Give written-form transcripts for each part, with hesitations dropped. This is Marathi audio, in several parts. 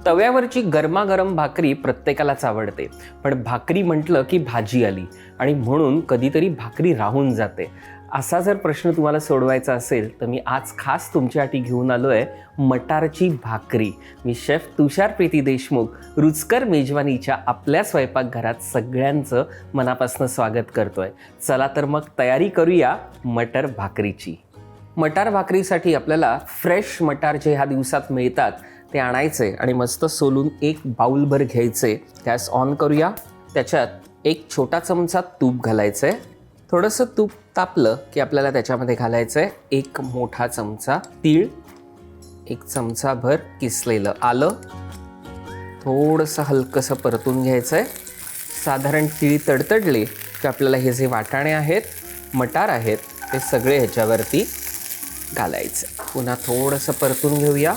तव्यावरची गरमागरम भाकरी प्रत्येकालाच आवडते, पण भाकरी म्हटलं की भाजी आली आणि म्हणून कधीतरी भाकरी राहून जाते. असा जर प्रश्न तुम्हाला सोडवायचा असेल तर मी आज खास तुमच्यासाठी घेऊन आलो आहे मटारची भाकरी. मी शेफ तुषार प्रीती देशमुख रुचकर मेजवानीच्या आपल्या स्वयंपाकघरात सगळ्यांचं मनापासून स्वागत करतोय. चला तर मग तयारी करूया मटर भाकरीची. मटार भाकरीसाठी आपल्याला फ्रेश मटार जे ह्या दिवसात मिळतात ते आणायचे आणि मस्त सोलून एक बाउलभर घ्यायचे. गॅस ऑन करूया. त्याच्यात एक छोटा चमचा तूप घालायचं आहे. थोडंसं तूप तापलं की आपल्याला त्याच्यामध्ये घालायचं आहे एक मोठा चमचा तीळ, एक चमचाभर किसलेलं आलं, थोडंसं हलकंसं परतून घ्यायचं आहे. साधारण तीळ तडतडले की आपल्याला हे जे वाटाणे आहेत, मटार आहेत, ते सगळे ह्याच्यावरती घालायचं. पुन्हा थोडंसं परतून घेऊया.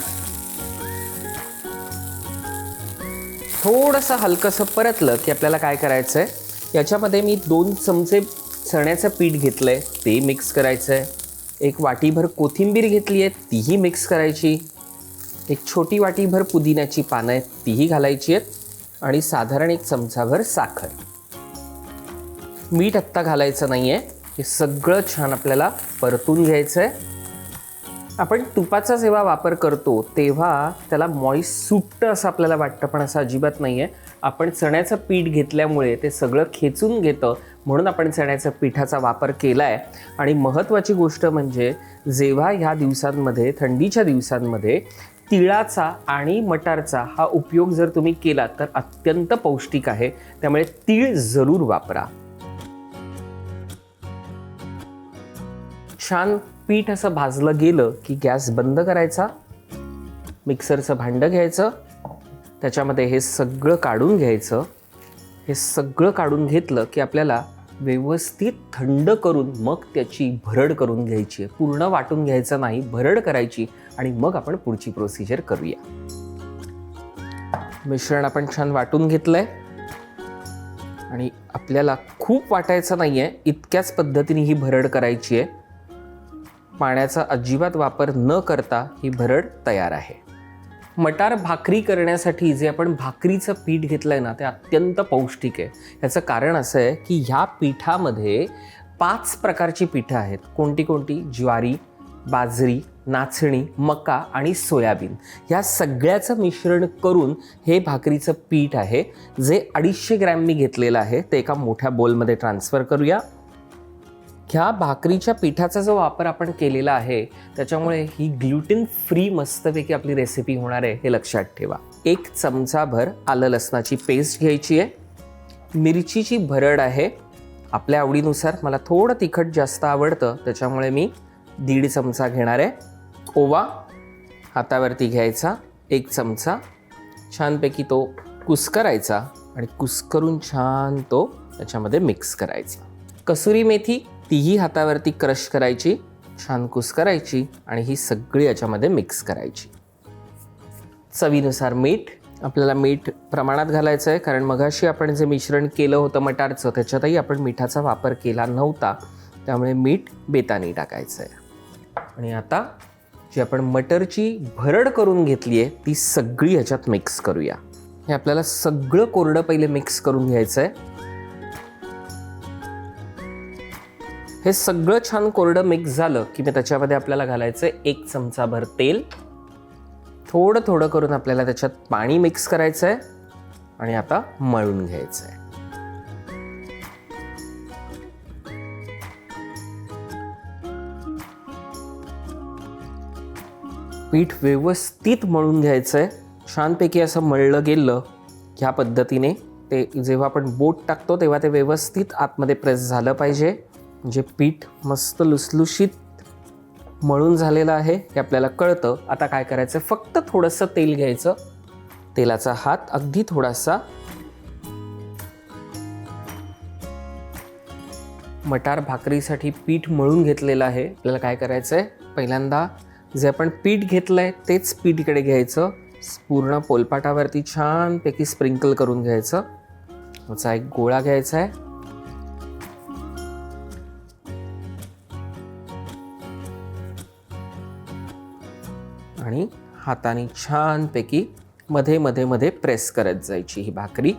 थोडंसं हलकंसं परतलं की आपल्याला काय करायचं आहे, याच्यामध्ये मी 2 चमचे चण्याचं पीठ घेतलं आहे, ते मिक्स करायचं आहे. एक वाटीभर कोथिंबीर घेतली आहे, तीही मिक्स करायची. एक छोटी वाटीभर पुदिन्याची पानं आहेत, तीही घालायची आहेत. आणि साधारण एक चमचाभर साखर. मीठ आत्ता घालायचं नाही आहे. हे सगळं छान आपल्याला परतून घ्यायचं आहे. आपण तुपाचा जेव्हा वापर करतो तेव्हा त्याला मॉइस्ट सुट्टं असं आपल्याला वाटतं, पण असं अजिबात नाही आहे. आपण चण्याचं पीठ घेतल्यामुळे ते सगळं खेचून घेतं, म्हणून आपण चण्याच्या पिठाचा वापर केला आहे. आणि महत्त्वाची गोष्ट म्हणजे जेव्हा ह्या दिवसांमध्ये, थंडीच्या दिवसांमध्ये तिळाचा आणि मटारचा हा उपयोग जर तुम्ही केला तर अत्यंत पौष्टिक आहे. त्यामुळे तीळ जरूर वापरा. छान पीठ असं भाजलं गेलं की गॅस बंद करायचा. मिक्सरचं भांडं घ्यायचं, त्याच्यामध्ये हे सगळं काढून घ्यायचं. हे सगळं काढून घेतलं की आपल्याला व्यवस्थित थंड करून मग त्याची भरड करून घ्यायची आहे. पूर्ण वाटून घ्यायचं नाही, भरड करायची आणि मग आपण पुढची प्रोसिजर करूया. मिश्रण आपण छान वाटून घेतलंय आणि आपल्याला खूप वाटायचं नाही आहे, इतक्याच पद्धतीने ही भरड करायची आहे. पाण्याचा अजिबात वापर न करता ही भरड तयार आहे. मटार भाकरी करण्यासाठी जे आपण भाकरीचं पीठ घेतलं आहे ना, ते अत्यंत पौष्टिक आहे. याचं कारण असं आहे की ह्या पिठामध्ये 5 प्रकारची पिठं आहेत. कोणती कोणती? ज्वारी, बाजरी, नाचणी, मका आणि सोयाबीन. ह्या सगळ्याचं मिश्रण करून हे भाकरीचं पीठ आहे, जे 250 ग्रॅम मी घेतलेलं आहे. ते एका मोठ्या बोलमध्ये ट्रान्सफर करूया. ह्या भाकरीच्या पिठाचा जो वापर आपण केलेला आहे त्याच्यामुळे ही ग्लुटेन फ्री मस्तपैकी आपली रेसिपी होणार आहे, हे लक्षात ठेवा. 1 चमचाभर आलं लसणाची पेस्ट घ्यायची आहे. मिरचीची भरड आहे आपल्या आवडीनुसार. मला थोडं तिखट जास्त आवडतं त्याच्यामुळे मी 1.5 चमचा घेणार आहे. ओवा हातावरती घ्यायचा 1 चमचा. छानपैकी तो कुस्करायचा आणि कुस्करून छान तो त्याच्यामध्ये मिक्स करायचा. कसुरी मेथी तीही हातावरती क्रश करायची, छान कुस्करायची आणि ही सगळी याच्यामध्ये मिक्स करायची. चवीनुसार मीठ. आपल्याला मीठ प्रमाणात घालायचं आहे, कारण मगाशी आपण जे मिश्रण केलं होतं मटारचं त्याच्यातही आपण मिठाचा वापर केला नव्हता, त्यामुळे मीठ बेतानी टाकायचं आहे. आणि आता जी आपण मटरची भरड करून घेतली आहे ती सगळी ह्याच्यात मिक्स करूया. हे आपल्याला सगळं कोरडं पहिले मिक्स करून घ्यायचं आहे. हे सगळं छान कोरडं मिक्स झालं की मी त्याच्यामध्ये आपल्याला घालायचं आहे 1 चमचाभर तेल. थोडं थोडं करून आपल्याला त्याच्यात पाणी मिक्स करायचं आहे आणि आता मळून घ्यायचं आहे. पीठ व्यवस्थित मळून घ्यायचं आहे. छानपैकी असं मळलं गेलं ह्या पद्धतीने ते जेव्हा आपण बोट टाकतो तेव्हा ते व्यवस्थित आतमध्ये प्रेस झालं पाहिजे. म्हणजे पीठ मस्त लुसलुशीत मळून झालेलं आहे हे आपल्याला कळतं. आता काय करायचं, फक्त थोडंसं तेल घ्यायचं. तेलाचा हात अगदी थोडासा मटार भाकरीसाठी पीठ मळून घेतलेलं आहे. आपल्याला काय करायचं आहे, पहिल्यांदा जे आपण पीठ घेतलं आहे तेच पीठ इकडे घ्यायचं. पूर्ण पोलपाटावरती छानपैकी स्प्रिंकल करून घ्यायचं. याचा एक गोळा घ्यायचा आहे. आणि हाताने छानपैकी मध्ये मध्ये मध्ये प्रेस करत जायची ही भाकरी.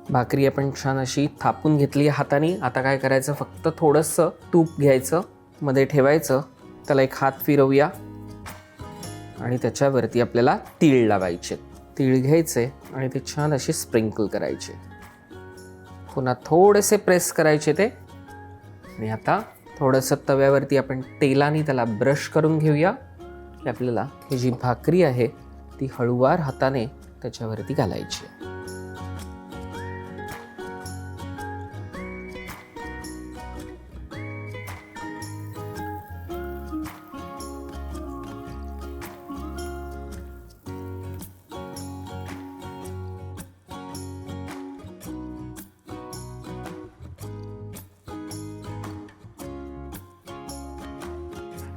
भाकरी आपण छान अशी थापून घेतली हाताने. आता काय करायचं, फक्त थोडंसं तूप घ्यायचं, मध्ये ठेवायचं, त्याला एक हात फिरवूया आणि त्याच्यावरती आपल्याला तीळ लावायचे. तीळ घ्यायचे आणि ते छान असे स्प्रिंकल करायचे. पुन्हा थोडेसे प्रेस करायचे ते. आणि आता थोडंसं तव्यावरती आपण तेलाने त्याला ब्रश करून घेऊया की आपल्याला ही जी भाकरी आहे ती हळूवार हाताने त्याच्यावरती घालायची.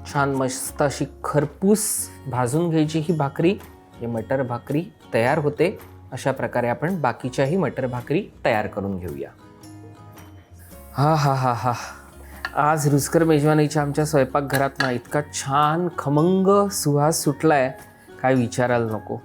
छान मस्त अशी खरपूस भाजून घ्यायची ही भाकरी. ही मटर भाकरी तयार होते. अशा प्रकारे आपण बाकीच्याही मटर भाकरी तयार करून घेऊया. हा हा हा हा, आज रुचकर मेजवानीच्या आमच्या स्वयंपाकघरात ना इतका छान खमंग सुवास सुटलाय, काय विचारायला नको.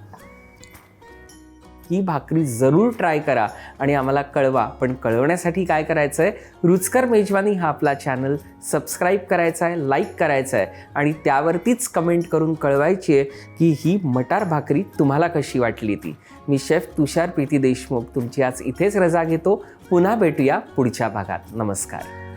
ही भाकरी जरूर ट्राय करा आणि आम्हाला कळवा. पण कळवण्यासाठी काय करायचं आहे, रुचकर मेजवानी हा आपला चॅनल सबस्क्राईब करायचा आहे, लाईक करायचा आहे आणि त्यावरतीच कमेंट करून कळवायची आहे की ही मटार भाकरी तुम्हाला कशी वाटली ती. मी शेफ तुषार प्रीती देशमुख तुमची आज इथेच रजा घेतो. पुन्हा भेटूया पुढच्या भागात. नमस्कार.